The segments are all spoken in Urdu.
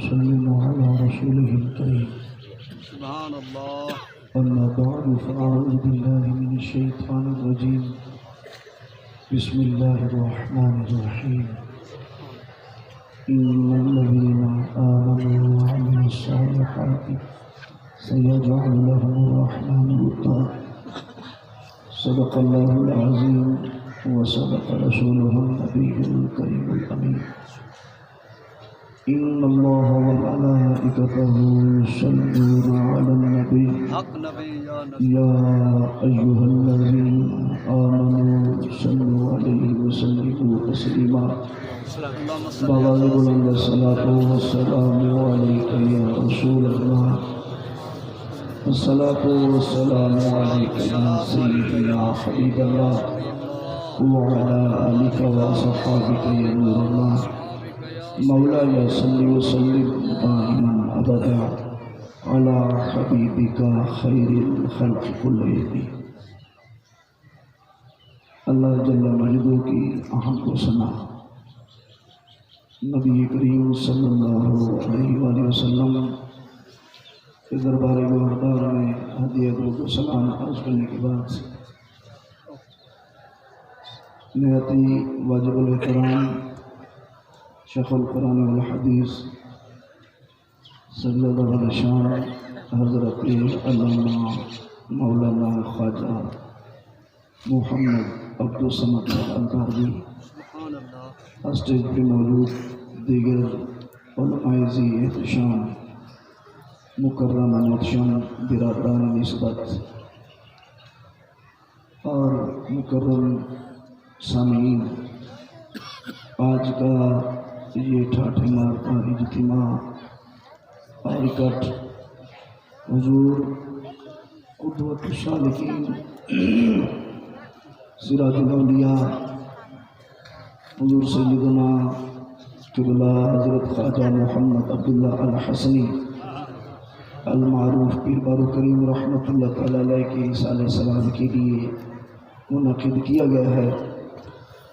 وسلم على رسوله الكريم. سبحان الله. أما بعد فأعوذ بالله من الشيطان الرجيم. بسم الله الرحمن الرحيم. إن الذين آمنوا وعملوا الصالحات سيجعل لهم الرحمن ودا. صدق الله العظيم وصدق رسوله النبي الكريم الأمين. إن الله وملائكته يصلون على النبي حق نبی یا نبی. يا أيها الذين آمنوا صلوا عليه وسلموا تسليما. اللهم صل بلغ الصلاة والسلام عليك يا رسول الله. الصلاة والسلام عليك يا سيدي يا حبيب الله وعلى آلك وصحابك يا نور الله. مولاي صل وسلم دائما أبدا على حبيبك خير الخلق كلهم. اللہ جل مجدہ کی حمد و ثنا نبی کریم صلی اللہ علیہ وآلہ وسلم کے دربار گوہردار میں ہدیہ درود و سلام عرض کرنے کے بعد نہایتی واجب الاحترام شیخ القرآن والحدیث سید الشان حضرت علامہ مولانا خواجہ محمد عبدالصمد الغامدی، سبحان اللہ. اسٹیج پہ موجود دیگر علماء ذی احتشام مکرم محتشم برادران نسبت اور مکرم سامعین، آج کا یہ ٹھاٹھ مارتا اجتماع اور اکٹھ حضور قدوۃ الصالحین سراج الاولیاء حضور سیدنا قبلہ حضرت خواجہ محمد عبداللہ الحسنی المعروف پیر بارو کریم رحمۃ اللہ تعالیٰ علیہ کی سال سلام کے لیے منعقد کیا گیا ہے،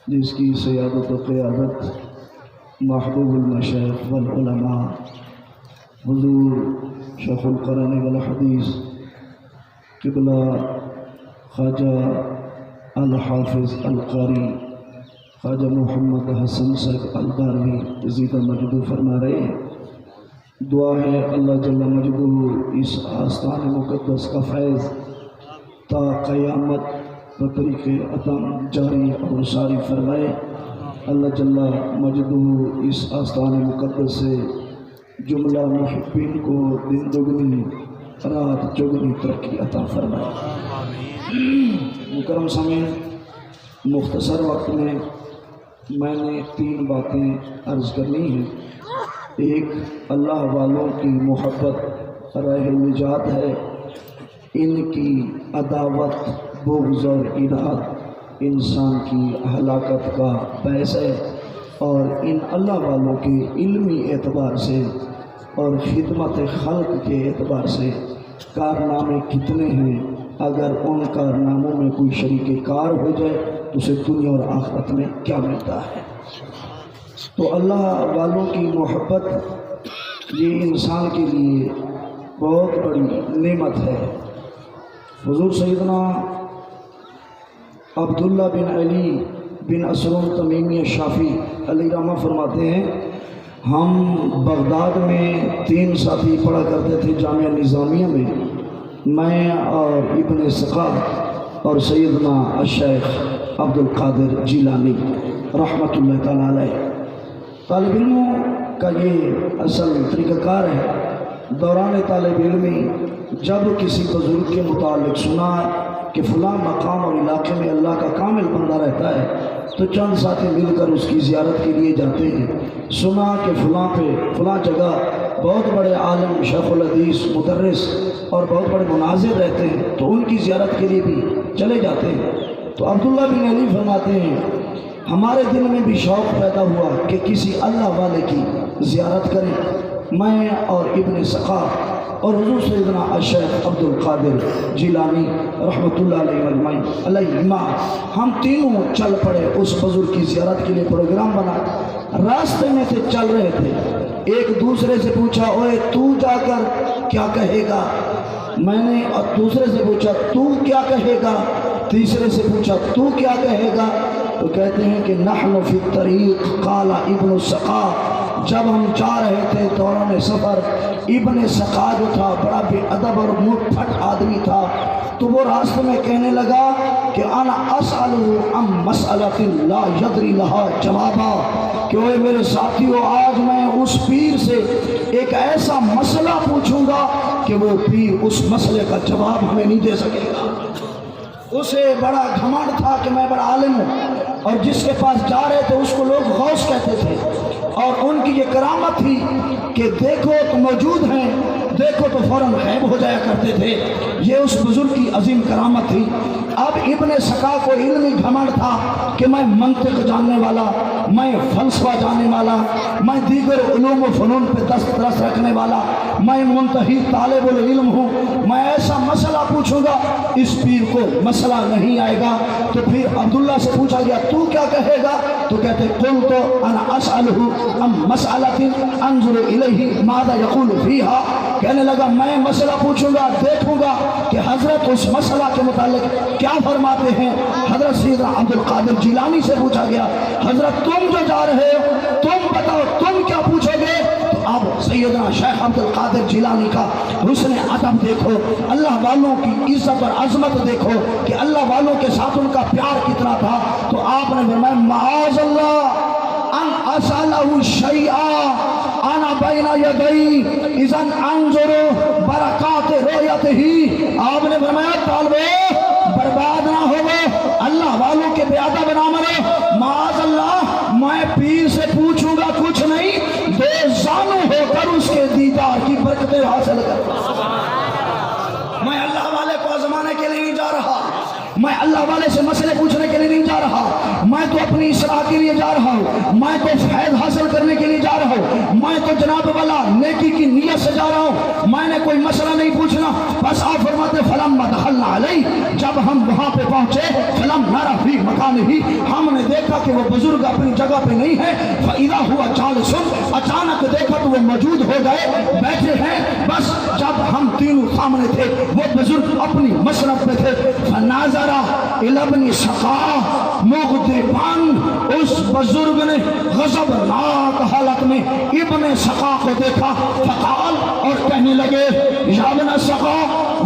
جس کی سیادت و قیادت محبوب المشائخ والعلماء حضور شیخ القرآن والحدیث قبلہ خواجہ الحافظ القاری خواجہ محمد حسن صاحب الباروی زیدہ مجدو فرما رہے ہیں. دعا ہے اللہ جل مجدو اس آستان مقدس کا فیض تا قیامت بطریق عطم جاری اور ساری فرمائے. اللہ جل مجدو اس آستان مقدس سے جملہ محبین کو دن دگنی رات چگنی ترقی عطا فرمائے. مکرم سامعین، مختصر وقت میں نے 3 باتیں عرض کرنی ہیں. ایک، اللہ والوں کی محبت راہ نجات ہے، ان کی عداوت بغض اور اناد انسان کی ہلاکت کا باعث ہے، اور ان اللہ والوں کے علمی اعتبار سے اور خدمت خلق کے اعتبار سے کارنامے کتنے ہیں. اگر ان کارناموں میں کوئی شریک کار ہو جائے تو اسے دنیا اور آخرت میں کیا ملتا ہے. تو اللہ والوں کی محبت یہ انسان کے لیے بہت بڑی نعمت ہے. حضور سیدنا عبداللہ بن علی بن اسرم تمیمی شافی علیہ رحمہ فرماتے ہیں، ہم بغداد میں 3 ساتھی پڑھا کرتے تھے جامعہ نظامیہ میں، میں اور ابن سقا اور سیدنا الشیخ عبدالقادر جیلانی رحمۃ اللہ تعالیٰ علیہ. طالب علموں کا یہ اصل طریقہ کار ہے، دوران طالب علمی جب کسی بزرگ کے متعلق سنا کہ فلاں مقام اور علاقے میں اللہ کا کامل بندہ رہتا ہے تو چند ساتھی مل کر اس کی زیارت کے لیے جاتے ہیں. سنا کہ فلاں جگہ بہت بڑے عالم شیخ الحدیث مدرس اور بہت بڑے مناظر رہتے ہیں تو ان کی زیارت کے لیے بھی چلے جاتے ہیں. تو عبداللہ بن علی فرماتے ہیں ہمارے دل میں بھی شوق پیدا ہوا کہ کسی اللہ والے کی زیارت کریں. میں اور ابن سقا اور حضور سیدنا الشیخ عبدالقادر جیلانی رحمۃ اللہ علیہ ہم تینوں چل پڑے اس بزرگ کی زیارت کے لیے. پروگرام بنا، راستے میں سے چل رہے تھے، ایک دوسرے سے پوچھا اوے تو جا کر کیا کہے گا؟ میں نے اور دوسرے سے پوچھا تو کیا کہے گا؟ تیسرے سے پوچھا تو کیا کہے گا؟ تو کہتے ہیں کہ نحن فی الطریق قال ابن السقا، جب ہم جا رہے تھے دوران سفر، ابن سقا جو تھا بڑا بے ادب اور منہ پھٹ آدمی تھا، تو وہ راستے میں کہنے لگا کہ انا اسألہ عن مسئلۃ لا یدری لها جوابا، کہ وہ میرے ساتھیو آج میں اس پیر سے ایک ایسا مسئلہ پوچھوں گا کہ وہ پیر اس مسئلے کا جواب ہمیں نہیں دے سکے گا۔ اسے بڑا گھمنڈ تھا کہ میں بڑا عالم ہوں، اور جس کے پاس جا رہے تھے اس کو لوگ غوث کہتے تھے، اور ان کی یہ کرامت تھی کہ دیکھو تو موجود ہیں، دیکھو تو فوراً غائب ہو جایا کرتے تھے۔ یہ اس بزرگ کی عظیم کرامت تھی۔ اب ابن سقا کو علمی گھمنڈ تھا کہ میں منطق جاننے والا، میں فلسفہ جاننے والا، میں دیگر علوم و فنون پہ دسترس رکھنے والا، میں منتہی طالب العلم ہوں، میں ایسا مسئلہ پوچھوں گا، اس پیر کو مسئلہ نہیں آئے گا۔ تو پھر عبداللہ سے پوچھا گیا تو کیا کہے گا؟ تو کہتے قلت انا اسألہ عن مسئلۃ انظر الیہ ماذا یقول فیہا، کہنے لگا میں مسئلہ پوچھوں گا، دیکھوں گا کہ حضرت اس مسئلہ کے متعلق کیا فرماتے ہیں۔ حضرت سیدنا عبد القادر جیلانی سے پوچھا گیا حضرت تم جو جا رہے ہو تم بتاؤ تم کیا پوچھو گے؟ تو اب سیدنا شیخ عبد القادر جیلانی کا حسن ادب دیکھو، اللہ والوں کی عزت اور عظمت دیکھو کہ اللہ والوں کے ساتھ ان کا پیار کتنا تھا۔ تو آپ نے فرمایا معاذ اللہ ان اسألہ شیئا انا بین یدی اذن انظر برکات رؤیتہ، آپ نے فرمایا طالبو برباد نہ ہو، اللہ والوں کے بے ادب نہ مرو، معاذ اللہ میں پیر سے پوچھوں گا کچھ نہیں، بے زانو ہو کر اس کے دیدار کی برکتیں حاصل کروں۔ میں اللہ والے کو آزمانے کے لیے نہیں جا رہا، میں اللہ والے سے مسئلے پوچھنے کے لیے نہیں جا رہا، میں تو اپنی اصلاح کے لیے جا رہا ہوں، میں تو فیض حاصل کرنے کے لیے جا رہا ہوں، میں تو جناب والا نیکی کی نیت سے جا رہا ہوں، میں نے کوئی مسئلہ نہیں پوچھنا۔ بس آپ فرماتے فلما دخلنا علیہ، جب ہم وہاں پہ پہنچے فلم نرى فی مکانہ، ہم نے دیکھا کہ وہ بزرگ اپنی جگہ پہ نہیں ہے، فاذا هو جالس، اچانک دیکھا تو وہ موجود ہو گئے، بیٹھے ہیں۔ بس جب ہم تینوں سامنے تھے وہ بزرگ اپنی مشرف پہ تھے، فناظر الی ابن سقا مغضبان، اس بزرگ نے غضبناک حالت میں ابن سقا کو دیکھا، فقال، اور کہنے لگے یا ابن سقا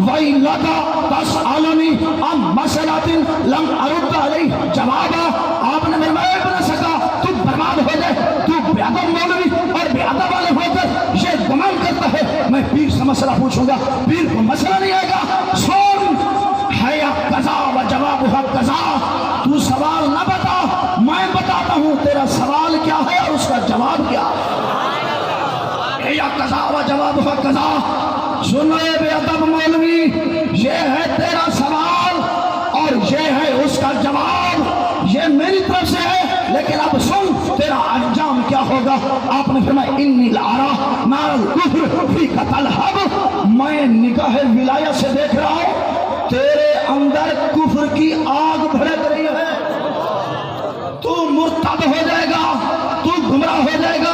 ویلک تسألنی عن مسئلۃ لم ارد علیہ جوابا، آپ نے فرمایا ابن سقا تو برباد ہو جائے، تو بے ادب مولوی اور بے ادب والے ہو کر یہ گمان کرتا ہے میں پیر سے مسئلہ پوچھوں گا، پیر کو مسئلہ نہیں آئے گا۔ سن ہے یا قضا و جواب ہے قضا، تو سوال نہ بتا، میں بتاتا ہوں تیرا سوال کیا ہے اور اس کا جواب کیا ہے۔ یا قضا و جواب ہے قضا، سنو اے بے ادب مولوی، یہ ہے تیرا سوال اور یہ ہے اس کا جواب، یہ میری طرف سے ہے، لیکن اب سن تیرا انجام کیا ہوگا۔ آپ نے فرمایا انی لارا نار الکفر فیک تلہب، میں نگاہ ولایت سے دیکھ رہا ہوں تیرے اندر کفر کی آگ بھڑک رہی ہے، تو مرتد ہو جائے گا، تو گمراہ ہو جائے گا،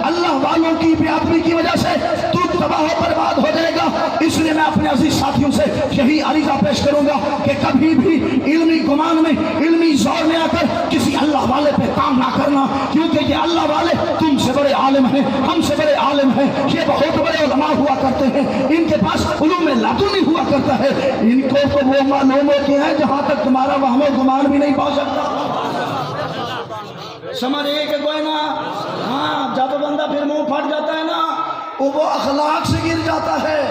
اللہ والوں کی بے ادبی کی وجہ سے تو تباہ و برباد ہو جائے گا۔ اس لیے میں اپنے عزیز ساتھیوں سے یہی عریضہ پیش کروں گا کہ کبھی بھی علمی گمان میں، علمی زور میں آ کر کسی اللہ والے پہ کام نہ کرنا، کیونکہ یہ اللہ والے تم سے بڑے عالم ہیں، ہم سے بڑے عالم ہیں، یہ بہت بڑے علماء ہوا کرتے ہیں، ان کے پاس علوم لدنی ہوا کرتا ہے، ان کو تو وہ معلوم ہوتے ہیں جہاں تک تمہارا وہم و گمان بھی نہیں پہنچ سکتا۔ سمجھ ایک کوئی نا، ہاں جب بندہ پھر منہ پھٹ جاتا ہے نا وہ اخلاق سے گر جاتا ہے۔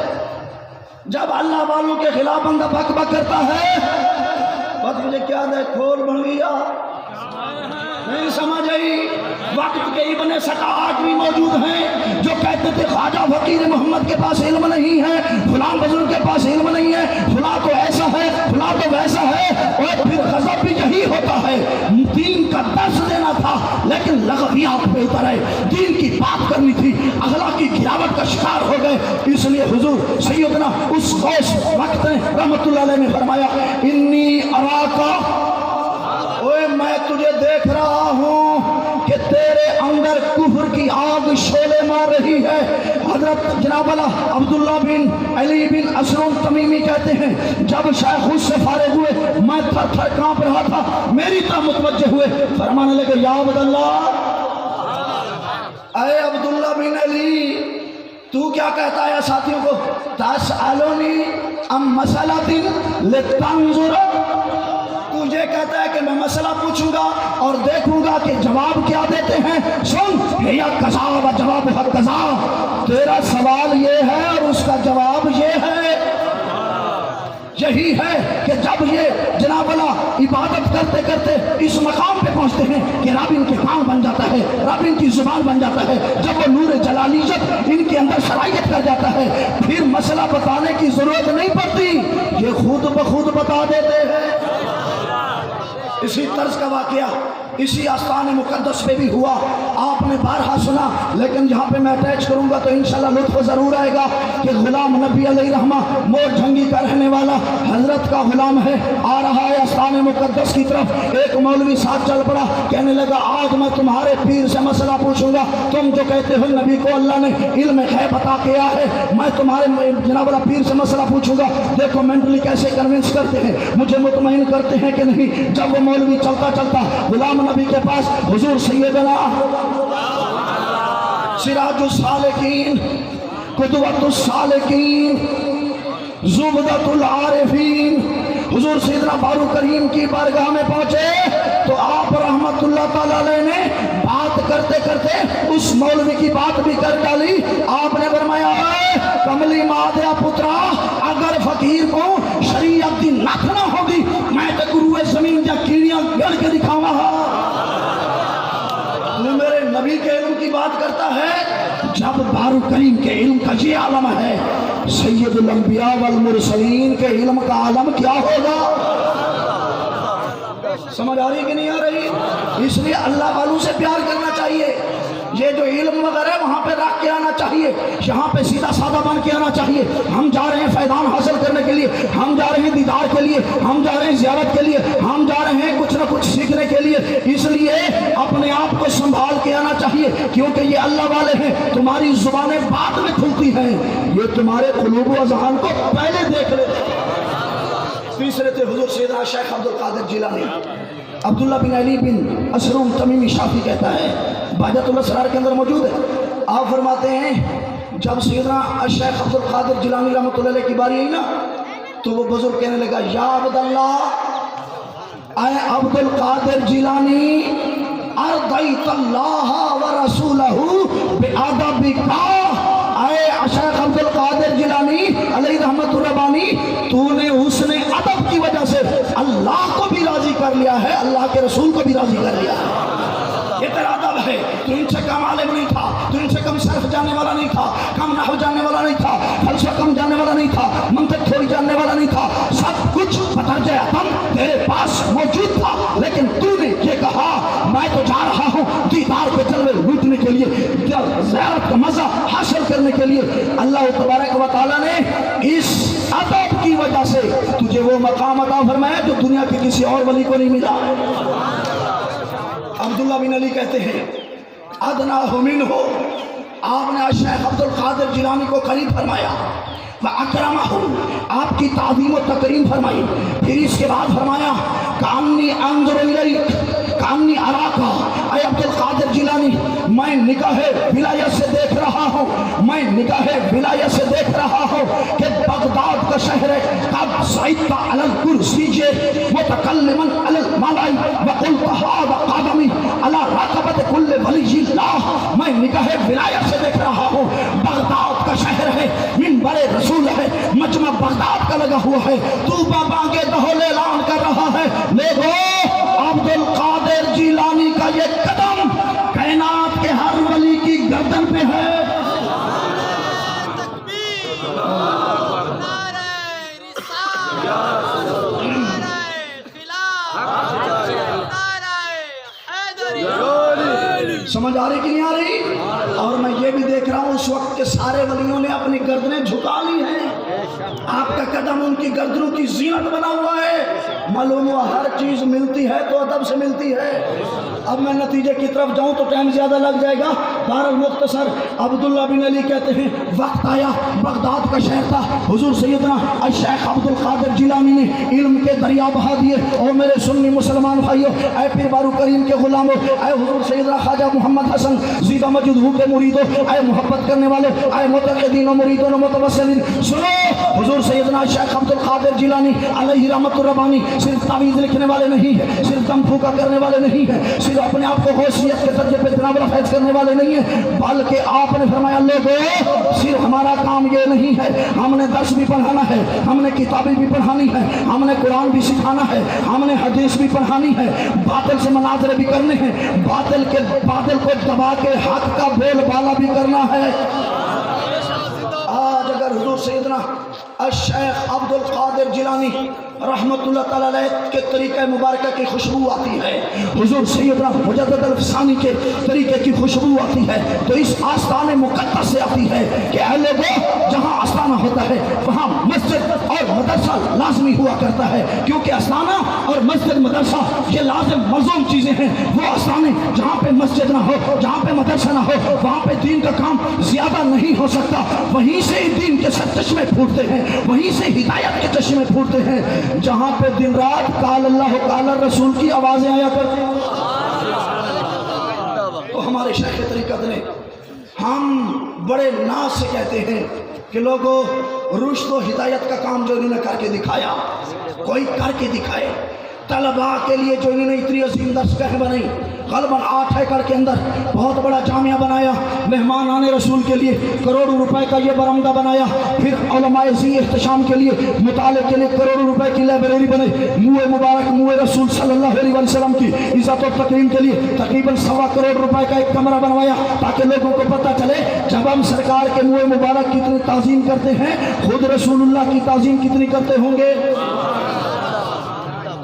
جب اللہ والوں کے خلاف بندہ بک بک کرتا ہے، بس مجھے کیا دے کھول بن گیا، نہیں سمجھ آئی۔ وقت کے ابن سقا آج بھی موجود ہیں جو کہتے تھے خواجہ فقیر محمد کے پاس علم نہیں ہے، فلاں بزرگ کے پاس علم نہیں ہے، فلاں تو ایسا ہے، فلاں تو ویسا ہے، اور پھر غضب بھی یہی ہوتا ہے۔ دین کا درس دینا تھا لیکن لغویات پہ اتر آئے، دین کی بات کرنی تھی، اخلاقی گراوٹ کا شکار ہو گئے۔ اس لیے حضور سیدنا اس غوث وقت نے رحمت اللہ علیہ نے فرمایا انی اراکا، اوے میں تجھے دیکھ رہا ہوں کہ تیرے اندر کفر کی آگ شعلے مار رہی ہے۔ حضرت جناب عبداللہ بن علی بن اسرم تمیمی کہتے ہیں جب شیخ اس سے فارغ ہوئے میں تھر تھر کانپ رہا تھا، میری طرف متوجہ ہوئے، فرمانے لگے یا عبداللہ، اے عبداللہ بن علی، تو کیا کہتا ہے ساتھیوں کو؟ تسألونی ام مسئلۃ لتنظر، تجھے کہتا ہے کہ میں مسئلہ پوچھوں گا اور دیکھوں گا کہ جواب کیا دیتے ہیں۔ سن، یا قضا و جواب ہے قضا، تیرا سوال یہ ہے اور اس کا جواب یہ ہے۔ یہی ہے کہ جب یہ جناب اللہ عبادت کرتے کرتے اس مقام پہ پہنچتے ہیں کہ رب ان کے کان بن جاتا ہے، رب ان کی زبان بن جاتا ہے، جب وہ نور جلالیت ان کے اندر صلاحیت کر جاتا ہے، پھر مسئلہ بتانے کی ضرورت نہیں پڑتی، یہ خود بخود بتا دیتے ہیں۔ اسی طرز کا واقعہ اسی آستان مقدس پہ بھی ہوا، آپ نے بارہا سنا، لیکن جہاں پہ میں اٹیچ کروں گا تو انشاءاللہ لطف ضرور آئے گا کہ غلام نبی علیہ رحمہ مور جھنگی کا رہنے والا حضرت کا غلام ہے، آ رہا ہے آستان مقدس کی طرف، ایک مولوی ساتھ چل پڑا، کہنے لگا آج میں تمہارے پیر سے مسئلہ پوچھوں گا، تم جو کہتے ہو نبی کو اللہ نے علم غیب عطا کیا ہے، میں تمہارے جناب اللہ پیر سے مسئلہ پوچھوں گا، دیکھو مینٹلی کیسے کنونس کرتے ہیں، مجھے مطمئن کرتے ہیں کہ نہیں۔ جب وہ مولوی چلتا چلتا غلام نبی کے پاس حضور سیدنا سراج السالکین، قدوۃ السالکین، زبدۃ العارفین حضور سیدنا بارو کریم کی بارگاہ میں پہنچے تو آپ رحمت اللہ تعالیٰ علیہ نے بات کرتے کرتے اس مولوی کی بات بھی کر ڈالی۔ آپ نے فرمایا اے کملی مادیا پترا، اگر فقیر کو شریعت کی نخ نہ ہوگی میں تو گروہ زمین یا کیڑیاں گڑ کے دکھاوا۔ میرے نبی کے علم کی بات کرتا ہے، جب بارو کریم کے علم کا یہ عالم ہے، سید الانبیاء والمرسلین کے علم کا عالم کیا ہوگا؟ سمجھ آ رہی کہ نہیں آ رہی؟ اس لیے اللہ والوں سے پیار کرنا چاہیے، یہ جو علم وغیرہ ہے وہاں پہ رکھ کے آنا چاہیے، یہاں پہ سیدھا سادہ بن کے آنا چاہیے۔ ہم جا رہے ہیں فیضان حاصل کرنے کے لیے، ہم جا رہے ہیں دیدار کے لیے، ہم جا رہے ہیں زیارت کے لیے، ہم جا رہے ہیں کچھ نہ کچھ سیکھنے کے لیے، اس لیے اپنے آپ کو سنبھال کے آنا چاہیے، کیونکہ یہ اللہ والے ہیں، تمہاری زبانیں بعد میں کھلتی ہیں، یہ تمہارے قلوب و اذہان کو پہلے دیکھ لیتے ہیں۔ تیسرے تھے حضور سیدنا شیخ عبد القادر جیلانی، عبداللہ بن علی بن اسرم تمیمی شافی کہتا ہے، بہجت الاسرار کے اندر موجود ہے، آپ فرماتے ہیں جب سیدنا شیخ عبد القادر جیلانی رحمۃ اللہ علیہ کی باری آئی نا تو وہ بزرگ کہنے لگا یا عبداللہ، اے عبد القادر جیلانی، ارضیت اللہ ورسولہ بادبک، اے شیخ عبد القادر جیلانی علیہ رحمت الربانی، تو نے حسن ادب کی وجہ سے اللہ کو بھی راضی کر لیا ہے، اللہ کے رسول کو بھی راضی کر لیا ہے۔ یہ تیرا ادب ہے، تو ان سے کم عالم نہیں تھا، تو ان سے کم صرف جاننے والا نہیں تھا، کم نحو جاننے والا نہیں تھا، فلسفہ کم جاننے والا نہیں تھا، منطق تھوڑی جاننے والا نہیں تھا، سب کچھ بدرجہ اتم تیرے پاس موجود تھا، لیکن تو نے یہ کہا میں تو جا رہا ہوں دیدار پہ جلوے لوٹنے کے لیے، زیارت کا مزہ حاصل کرنے کے لیے۔ اللہ تبارک و تعالیٰ نے اس ادب کی وجہ سے تجھے وہ مقام عطا فرمایا جو دنیا کے کسی اور ولی کو نہیں ملا۔ عبداللہ بن علی کہتے ہیں ادناہ منہ، آپ نے شیخ عبد القادر جیلانی کو قریب فرمایا، وَأَكْرَمَهُ، آپ کی تعظیم و تکریم فرمائی، پھر اس کے بعد فرمایا کأنی انظر الیک کأنی اراکا، اے عبد القادر جیلانی میں نگاہ ولایت سے دیکھ رہا ہوں، میں نگاہ ولایت سے دیکھ رہا ہوں کہ بغداد کا شہر ہے، قد صعدت علی الکرسی متکلما علی الملأ وقلت هذا قدمی علی رقبۃ کل ولی اللہ، میں نگاہ ولایت سے دیکھ رہا ہوں، بغداد کا شہر ہے، منبر رسول ہے، مجمع بغداد کا لگا ہوا ہے، تو بابانگے دہل اعلان کر رہا ہے، دیکھو عبد القادر جیلانی کا یہ قدم کائنات کے ہر ولی کی گردن پہ ہے۔ سمجھ آ رہی کہ نہیں آ رہی؟ اور میں یہ بھی دیکھ رہا ہوں اس وقت کے سارے ولیوں نے اپنی گردنیں جھکا لی ہیں، آپ کا قدم ان کی گردنوں کی زینت بنا ہوا ہے۔ معلوم ہوا ہر چیز ملتی ہے تو ادب سے ملتی ہے۔ اب میں نتیجے کی طرف جاؤں تو ٹائم زیادہ لگ جائے گا، بہرحال مختصر عبداللہ بن علی کہتے ہیں وقت آیا، بغداد کا شہر تھا، حضور سیدنا الشیخ عبد القادر جیلانی نے علم کے دریا بہا دیے۔ اور میرے سنی مسلمان بھائیوں، اے پیر بارو کریم کے غلاموں، اے حضور سیدنا خواجہ محمد حسن زیدہ مجدہو کے مریدوں، اے محبت کرنے والوں، اے متقدین و مریدوں و متوسلین، سنو، حضور سیدنا الشیخ عبد القادر جیلانی علیہ رحمت الربانی صرف تعویذ لکھنے والے نہیں ہیں، صرف دم پھونکا کرنے والے نہیں ہیں، صرف اپنے آپ کو غوثیت کے درجے پہ جناب فیض کرنے والے نہیں ہیں، بلکہ آپ نے فرمایا لوگوں صرف ہمارا کام یہ نہیں ہے، ہم نے درس بھی پڑھانا ہے، ہم نے کتابیں بھی پڑھانی ہے، ہم نے قرآن بھی سکھانا ہے، ہم نے حدیث بھی پڑھانی ہے، باطل سے مناظرے بھی کرنے ہیں، باطل کو دبا کے حق کا بول بالا بھی کرنا ہے۔ آج اگر حضور سیدنا الشیخ عبد القادر جیلانی رحمت اللہ تعالیٰ علیہ کے طریقہ مبارکہ کی خوشبو آتی ہے، حضور سیدنا مجدد الفسانی کے طریقے کی خوشبو آتی ہے، تو اس آستان مقدس سے آتی ہے کہ اے لوگوں جہاں آستانہ ہوتا ہے وہاں مسجد اور مدرسہ لازمی ہوا کرتا ہے، کیونکہ آستانہ اور مسجد مدرسہ یہ لازم ملزوم چیزیں ہیں۔ وہ آستانے جہاں پہ مسجد نہ ہو، جہاں پہ مدرسہ نہ ہو، وہاں پہ دین کا کام زیادہ نہیں ہو سکتا، وہیں سے دین کے سب چشمے پھوٹتے ہیں، وہیں سے ہدایت کے چشمے پھوٹتے ہیں، جہاں پہ دن رات قال اللہ قال رسول کی آوازیں آیا کرتی ہیں۔ تو ہمارے شیخ طریقت نے ہم بڑے ناز سے کہتے ہیں کہ لوگوں رشد و ہدایت کا کام جو انہوں نے کر کے دکھایا، کوئی کر کے دکھائے۔ طلباء کے لیے جو انہوں نے اتنی عظیم درسگاہ بنائی، غالباً 8 ایکڑ کے اندر بہت بڑا جامعہ بنایا، مہمان آنے رسول کے لیے کروڑوں روپے کا یہ برآمدہ بنایا، پھر علماء ذی احتشام کے لیے مطالعے کے لیے کروڑوں روپے کی لائبریری بنائی، منہ مبارک منہ رسول صلی اللہ علیہ وسلم کی عزت و تکریم کے لیے تقریباً 1.25 کروڑ روپے کا ایک کمرہ بنوایا، تاکہ لوگوں کو پتہ چلے جب ہم سرکار کے منہ مبارک کی اتنی تعظیم کرتے ہیں، خود رسول اللہ کی تعظیم کتنی کرتے ہوں گے۔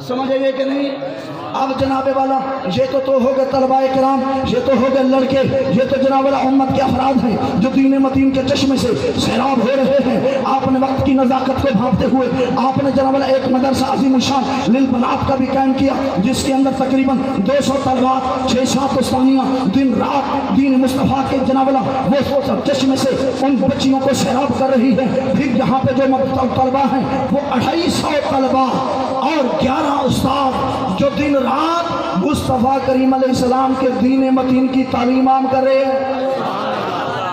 سمجھ آئیے کہ نہیں؟ اب جناب والا یہ تو ہو گئے طلباء کرام، یہ تو ہو گئے لڑکے، یہ تو جناب والا امت کے افراد ہیں جو دین متین کے چشمے سے سیراب ہو رہے ہیں۔ آپ نے وقت کی نزاکت کو بھانپتے ہوئے آپ نے جناب والا ایک مدرسہ عظیم الشان للبنات کا بھی قائم کیا، جس کے اندر تقریباً 200 طلبات 6-7 استانیاں دن رات دین مصطفیٰ کے جناب والا وہ چشمے سے ان بچیوں کو سیراب کر رہی ہے۔ پھر یہاں پہ جو طلبا ہیں وہ 250 طلبا اور 11 استاد جو دن رات مصطفیٰ کریم علیہ السلام کے دین متین کی تعلیم عام کر رہے ہیں۔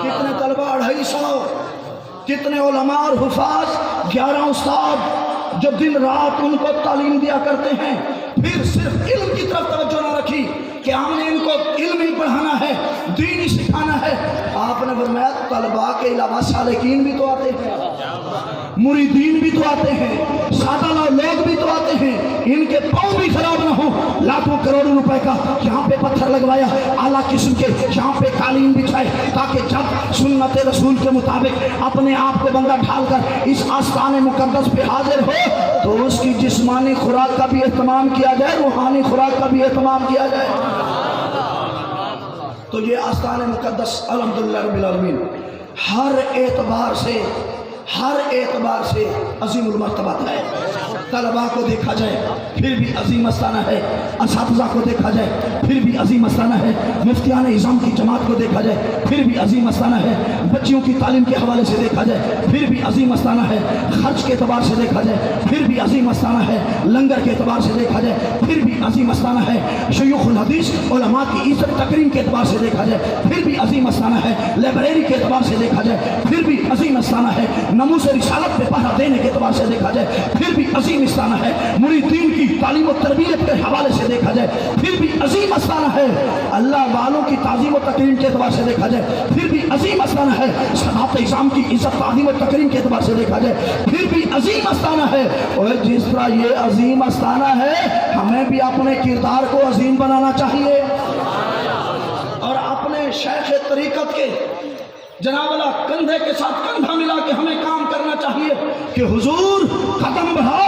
کتنے طلبہ؟ 250۔ کتنے علماء اور حفاظ؟ 11 استاد جو دن رات ان کو تعلیم دیا کرتے ہیں۔ پھر صرف علم کی طرف توجہ نہ رکھی کہ ہم نے ان کو علم ہی پڑھانا ہے، دین ہی سکھانا ہے۔ آپ نے فرمایا طلباء کے علاوہ سالکین بھی تو آتے ہیں، مریدین بھی تو آتے ہیں، سادہ لوگ بھی تو آتے ہیں، ان کے پاؤں بھی خراب نہ ہو۔ لاکھوں کروڑوں روپے کا یہاں پہ پتھر لگوایا، اعلیٰ قسم کے یہاں پہ قالین بچھائے، تاکہ جب سنت رسول کے مطابق اپنے آپ کو بندہ ڈھال کر اس آستان مقدس پہ حاضر ہو تو اس کی جسمانی خوراک کا بھی اہتمام کیا جائے، روحانی خوراک کا بھی اہتمام کیا جائے۔ تو یہ آستان مقدس الحمدللہ رب العالمین ہر اعتبار سے عظیم المرتبہ ہے۔ طلباء کو دیکھا جائے پھر بھی عظیم آستانہ ہے، اساتذہ کو دیکھا جائے پھر بھی عظیم آستانہ ہے، مفتیان اعظام کی جماعت کو دیکھا جائے پھر بھی عظیم آستانہ ہے، بچیوں کی تعلیم کے حوالے سے دیکھا جائے پھر بھی عظیم آستانہ ہے، خرچ کے اعتبار سے دیکھا جائے پھر بھی عظیم آستانہ ہے، لنگر کے اعتبار سے دیکھا جائے پھر بھی عظیم آستانہ ہے، شیوخ الحدیث علماء کی عزت تکریم کے اعتبار سے دیکھا جائے پھر بھی عظیم آستانہ ہے، لائبریری کے اعتبار سے دیکھا جائے پھر بھی عظیم آستانہ ہے، ناموس رسالت پہ پہرا دینے کے اعتبار سے دیکھا جائے پھر بھی عظیم آستانہ ہے، مریدین کی تعلیم و تربیت کے حوالے سے دیکھا جائے پھر بھی عظیم آستانہ ہے، اللہ والوں کی تعظیم و تکریم کے اعتبار سے دیکھا جائے پھر بھی عظیم آستانہ ہے، صحابہ اعظام کی عزت تعظیم و تکریم کے اعتبار سے دیکھا جائے پھر بھی عظیم آستانہ ہے۔ اور جس طرح یہ عظیم آستانہ ہے ہمیں بھی اپنے کردار کو عظیم بنانا چاہیے اور اپنے شیخ طریقت کے جناب اللہ کندھے کے ساتھ کندھا ملا کے ہمیں کام کرنا چاہیے کہ حضور قدم بڑھاؤ،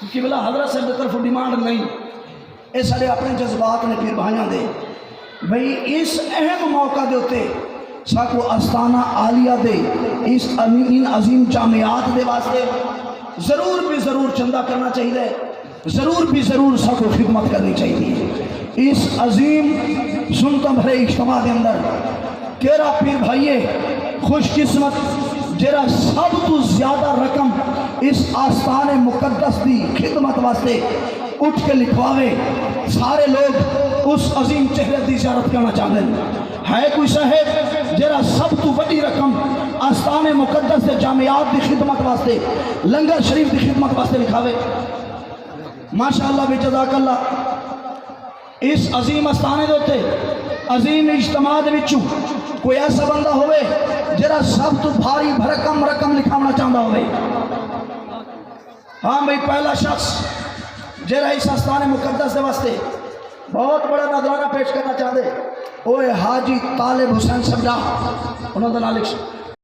کہ بلا حضرت صاحب کی طرف ڈیمانڈ نہیں، یہ سارے اپنے جذبات نے پھر بھائیاں دے بھئی اس اہم موقع دے ہوتے ساکو استانہ عالیہ دے اس ان عظیم جامعات دے واسطے ضرور بھی ضرور چندہ کرنا چاہیے، ضرور بھی ضرور ساکو خدمت کرنی چاہیے اس عظیم سنتا بھرے اجتماع دے اندر۔ کیرا پیر بھائیے خوش قسمت جرا سب تو زیادہ رقم اس آستان مقدس دی خدمت واسطے اٹھ کے لکھواوے، سارے لوگ اس عظیم چہرے دی زیارت کرنا چاہتے ہیں۔ ہے کوئی صاحب جرا سب تو بڑی رقم آستان مقدس دے جامعات دی خدمت واسطے، لنگر شریف دی خدمت واسطے لکھاوے؟ ماشاءاللہ بھی جزاک اللہ۔ اس عظیم آستانے دوتے عظیم اجتماع دے وچوں کوئی ایسا بندہ ہوئے جرا سب تو بھاری بھرکم رقم لکھاونا چاہتا ہوئے؟ ہاں بھئی پہلا شخص جرا اس آستان مقدس دے واسطے بہت بڑا نذرانہ پیش کرنا چاہتے، وہ حاجی طالب حسین سجا، انہوں نے نام لکھ